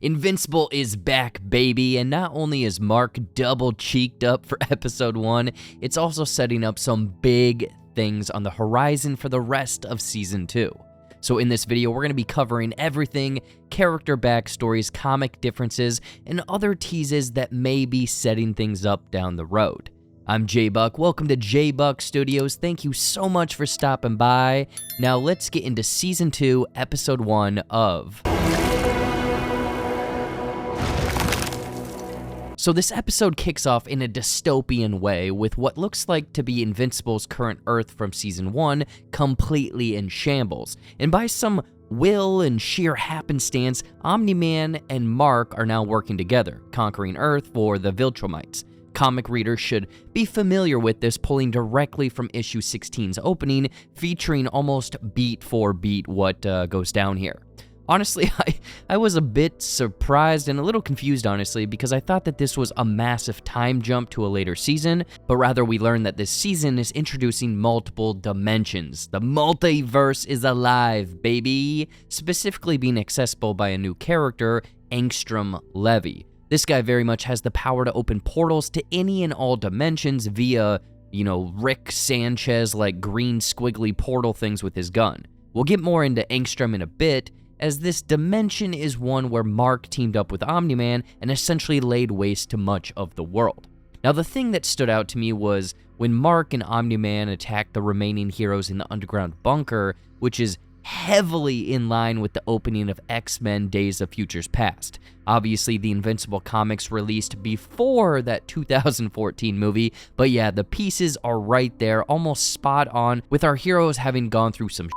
Invincible is back, baby, and not only is Mark double-cheeked up for episode 1, it's also setting up some big things on the horizon for the rest of season 2. So in this video, we're going to be covering everything, character backstories, comic differences, and other teases that may be setting things up down the road. I'm J-Buck, welcome to J-Buck Studios, thank you so much for stopping by. Now let's get into season 2, episode 1 of... So this episode kicks off in a dystopian way with what looks like to be Invincible's current Earth from season 1 completely in shambles. And by some will and sheer happenstance, Omni-Man and Mark are now working together, conquering Earth for the Viltrumites. Comic readers should be familiar with this, pulling directly from issue 16's opening, featuring almost beat for beat what goes down here. Honestly, I was a bit surprised and a little confused, honestly, because I thought that this was a massive time jump to a later season, but rather we learn that this season is introducing multiple dimensions. The multiverse is alive, baby! Specifically being accessible by a new character, Angstrom Levy. This guy very much has the power to open portals to any and all dimensions via, Rick Sanchez-like green squiggly portal things with his gun. We'll get more into Angstrom in a bit, as this dimension is one where Mark teamed up with Omni-Man and essentially laid waste to much of the world. Now, the thing that stood out to me was when Mark and Omni-Man attacked the remaining heroes in the underground bunker, which is heavily in line with the opening of X-Men Days of Futures Past. Obviously, the Invincible comics released before that 2014 movie, but yeah, the pieces are right there, almost spot on, with our heroes having gone through some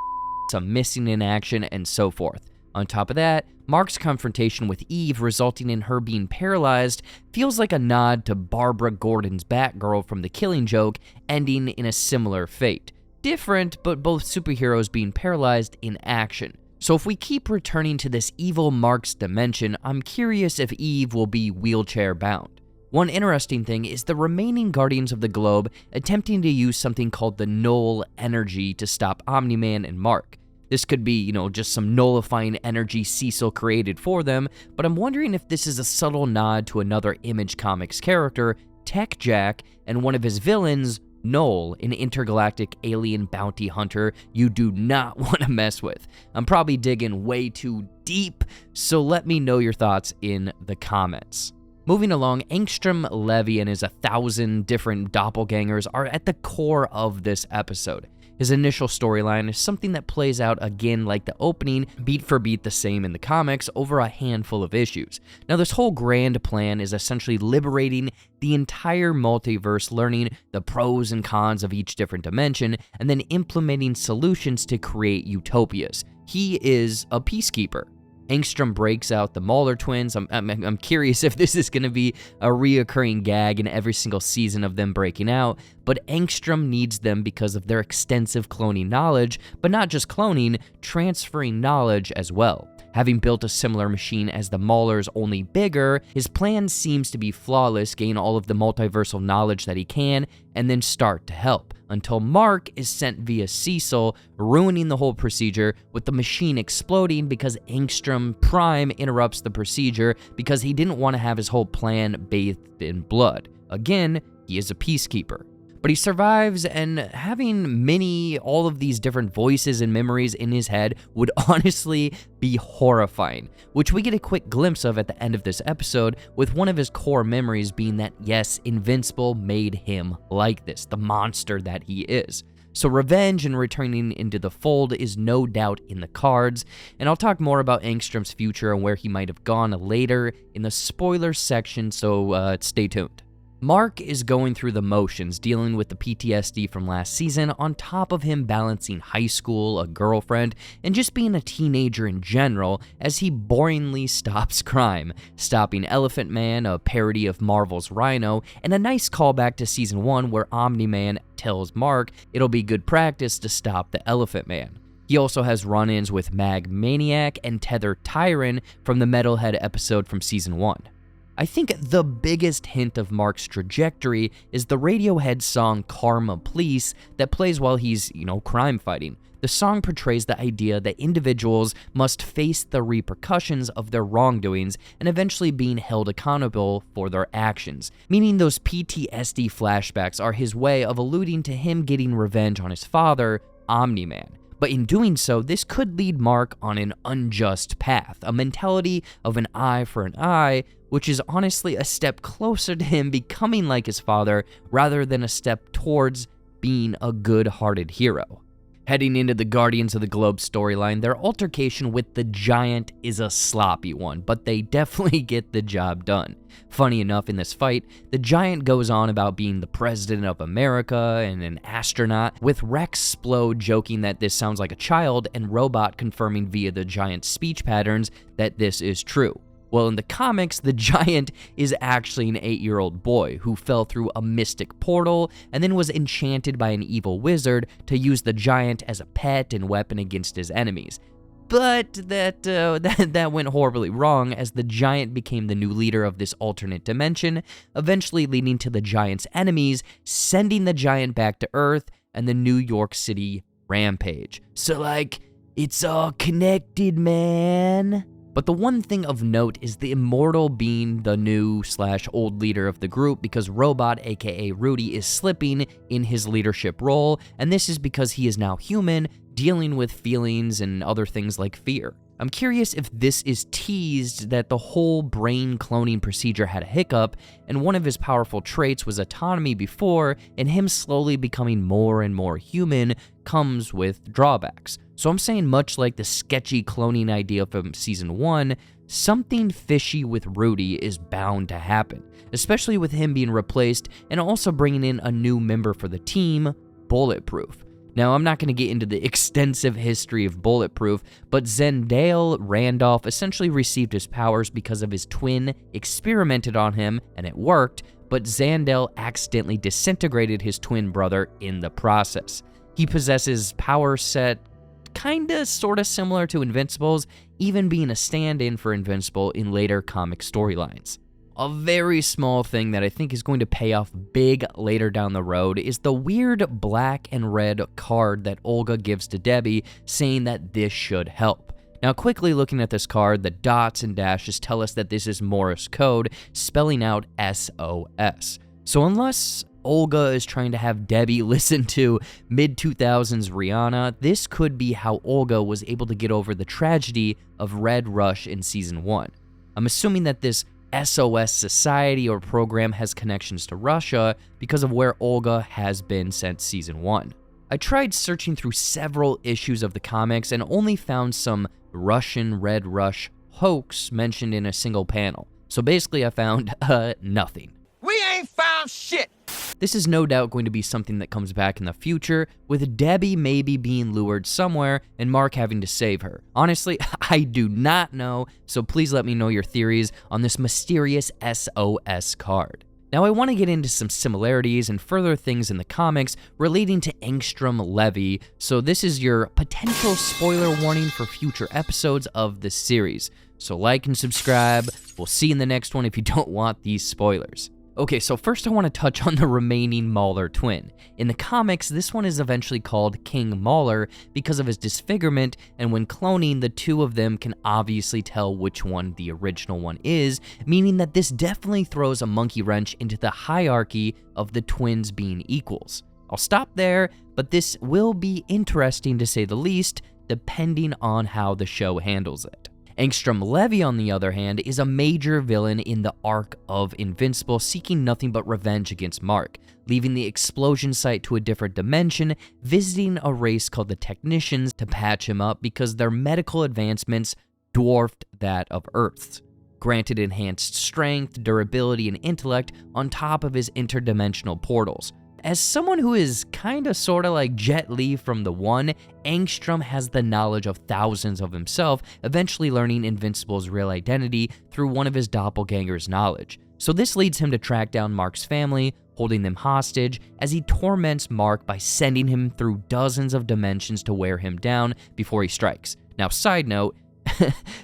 missing in action, and so forth. On top of that, Mark's confrontation with Eve, resulting in her being paralyzed, feels like a nod to Barbara Gordon's Batgirl from The Killing Joke, ending in a similar fate. Different, but both superheroes being paralyzed in action. So if we keep returning to this evil Mark's dimension, I'm curious if Eve will be wheelchair bound. One interesting thing is the remaining Guardians of the Globe attempting to use something called the Null Energy to stop Omni-Man and Mark. This could be, just some nullifying energy Cecil created for them, but I'm wondering if this is a subtle nod to another Image Comics character, Tech Jack, and one of his villains, Null, an intergalactic alien bounty hunter you do not want to mess with. I'm probably digging way too deep, so let me know your thoughts in the comments. Moving along, Angstrom Levy and his 1,000 different doppelgangers are at the core of this episode. His initial storyline is something that plays out again like the opening, beat for beat the same in the comics, over a handful of issues. Now, this whole grand plan is essentially liberating the entire multiverse, learning the pros and cons of each different dimension, and then implementing solutions to create utopias. He is a peacekeeper. Angstrom breaks out the Mauler twins. I'm curious if this is going to be a reoccurring gag in every single season of them breaking out, but Angstrom needs them because of their extensive cloning knowledge, but not just cloning, transferring knowledge as well. Having built a similar machine as the Maulers, only bigger, his plan seems to be flawless, gain all of the multiversal knowledge that he can, and then start to help, until Mark is sent via Cecil, ruining the whole procedure, with the machine exploding because Angstrom Prime interrupts the procedure because he didn't want to have his whole plan bathed in blood. Again, he is a peacekeeper. But he survives, and having all of these different voices and memories in his head would honestly be horrifying, which we get a quick glimpse of at the end of this episode, with one of his core memories being that, yes, Invincible made him like this, the monster that he is. So revenge and returning into the fold is no doubt in the cards, and I'll talk more about Angstrom's future and where he might have gone later in the spoiler section, so stay tuned. Mark is going through the motions, dealing with the PTSD from last season, on top of him balancing high school, a girlfriend, and just being a teenager in general, as he boringly stops crime, stopping Elephant Man, a parody of Marvel's Rhino, and a nice callback to season 1 where Omni-Man tells Mark it'll be good practice to stop the Elephant Man. He also has run-ins with Mag Maniac and Tether Tyron from the Metalhead episode from season 1. I think the biggest hint of Mark's trajectory is the Radiohead song Karma Police that plays while he's, crime fighting. The song portrays the idea that individuals must face the repercussions of their wrongdoings and eventually being held accountable for their actions, meaning those PTSD flashbacks are his way of alluding to him getting revenge on his father, Omni-Man. But in doing so, this could lead Mark on an unjust path, a mentality of an eye for an eye, which is honestly a step closer to him becoming like his father rather than a step towards being a good-hearted hero. Heading into the Guardians of the Globe storyline, their altercation with the Giant is a sloppy one, but they definitely get the job done. Funny enough, in this fight, the Giant goes on about being the President of America and an astronaut, with Rex Splode joking that this sounds like a child and Robot confirming via the Giant's speech patterns that this is true. Well, in the comics, the Giant is actually an 8-year-old boy who fell through a mystic portal and then was enchanted by an evil wizard to use the Giant as a pet and weapon against his enemies. But that went horribly wrong, as the Giant became the new leader of this alternate dimension, eventually leading to the Giant's enemies sending the Giant back to Earth and the New York City rampage. So it's all connected, man. But the one thing of note is the Immortal being the new/old leader of the group, because Robot, aka Rudy, is slipping in his leadership role, and this is because he is now human, dealing with feelings and other things like fear. I'm curious if this is teased that the whole brain cloning procedure had a hiccup, and one of his powerful traits was autonomy before, and him slowly becoming more and more human comes with drawbacks. So I'm saying, much like the sketchy cloning idea from Season 1, something fishy with Rudy is bound to happen, especially with him being replaced and also bringing in a new member for the team, Bulletproof. Now, I'm not going to get into the extensive history of Bulletproof, but Zendale Randolph essentially received his powers because of his twin experimented on him, and it worked, but Zendale accidentally disintegrated his twin brother in the process. He possesses power set kinda sorta similar to Invincible's, even being a stand-in for Invincible in later comic storylines. A very small thing that I think is going to pay off big later down the road is the weird black and red card that Olga gives to Debbie, saying that this should help. Now, quickly looking at this card, the dots and dashes tell us that this is Morse code, spelling out SOS. So unless Olga is trying to have Debbie listen to mid-2000s Rihanna, this could be how Olga was able to get over the tragedy of Red Rush in Season 1. I'm assuming that this SOS society or program has connections to Russia because of where Olga has been since Season 1. I tried searching through several issues of the comics and only found some Russian Red Rush hoax mentioned in a single panel. So basically I found nothing. We ain't found shit! This is no doubt going to be something that comes back in the future, with Debbie maybe being lured somewhere and Mark having to save her. Honestly, I do not know, so please let me know your theories on this mysterious SOS card. Now, I want to get into some similarities and further things in the comics relating to Angstrom Levy, so this is your potential spoiler warning for future episodes of this series. So like and subscribe. We'll see you in the next one if you don't want these spoilers. Okay, so first I want to touch on the remaining Mauler twin. In the comics, this one is eventually called King Mauler because of his disfigurement, and when cloning, the two of them can obviously tell which one the original one is, meaning that this definitely throws a monkey wrench into the hierarchy of the twins being equals. I'll stop there, but this will be interesting to say the least, depending on how the show handles it. Angstrom Levy, on the other hand, is a major villain in the arc of Invincible, seeking nothing but revenge against Mark, leaving the explosion site to a different dimension, visiting a race called the Technicians to patch him up because their medical advancements dwarfed that of Earth's. Granted enhanced strength, durability, and intellect on top of his interdimensional portals. As someone who is kinda sorta like Jet Li from The One, Angstrom has the knowledge of thousands of himself, eventually learning Invincible's real identity through one of his doppelganger's knowledge. So this leads him to track down Mark's family, holding them hostage, as he torments Mark by sending him through dozens of dimensions to wear him down before he strikes. Now, side note,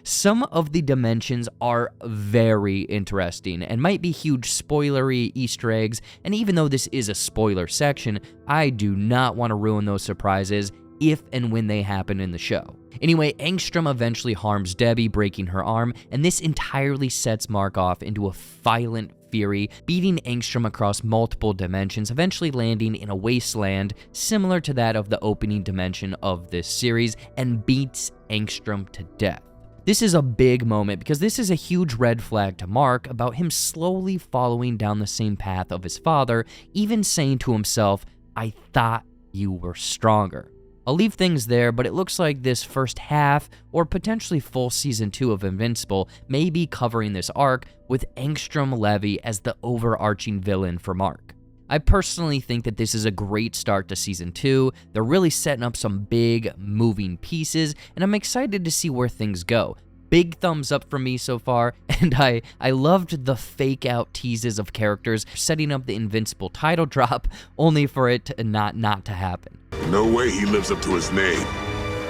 Some of the dimensions are very interesting and might be huge spoilery Easter eggs, and even though this is a spoiler section, I do not want to ruin those surprises if and when they happen in the show. Anyway, Angstrom eventually harms Debbie, breaking her arm, and this entirely sets Mark off into a violent fury, beating Angstrom across multiple dimensions, eventually landing in a wasteland similar to that of the opening dimension of this series, and beats Angstrom to death. This is a big moment because this is a huge red flag to Mark about him slowly following down the same path of his father, even saying to himself, "I thought you were stronger." I'll leave things there, but it looks like this first half, or potentially full season 2 of Invincible, may be covering this arc with Angstrom Levy as the overarching villain for Mark. I personally think that this is a great start to season 2. They're really setting up some big, moving pieces, and I'm excited to see where things go. Big thumbs up from me so far, and I loved the fake-out teases of characters setting up the Invincible title drop, only for it to not to happen. No way he lives up to his name.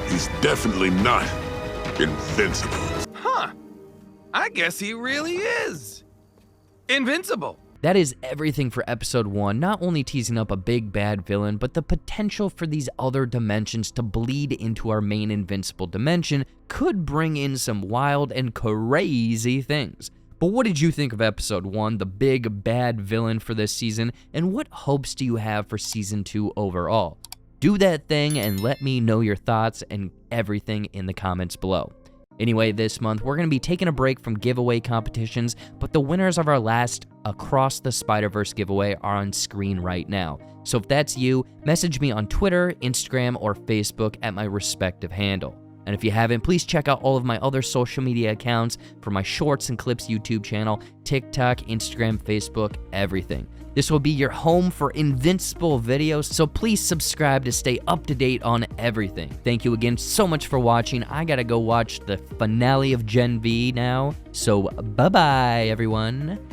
He's definitely not invincible. Huh. I guess he really is invincible. That is everything for episode 1, not only teasing up a big bad villain, but the potential for these other dimensions to bleed into our main Invincible dimension could bring in some wild and crazy things. But what did you think of episode 1, the big bad villain for this season, and what hopes do you have for season 2 overall? Do that thing and let me know your thoughts and everything in the comments below. Anyway, this month, we're going to be taking a break from giveaway competitions, but the winners of our last Across the Spider-Verse giveaway are on screen right now. So if that's you, message me on Twitter, Instagram, or Facebook at my respective handle. And if you haven't, please check out all of my other social media accounts for my Shorts and Clips YouTube channel, TikTok, Instagram, Facebook, everything. This will be your home for Invincible videos, so please subscribe to stay up to date on everything. Thank you again so much for watching. I gotta go watch the finale of Gen V now, so bye-bye, everyone.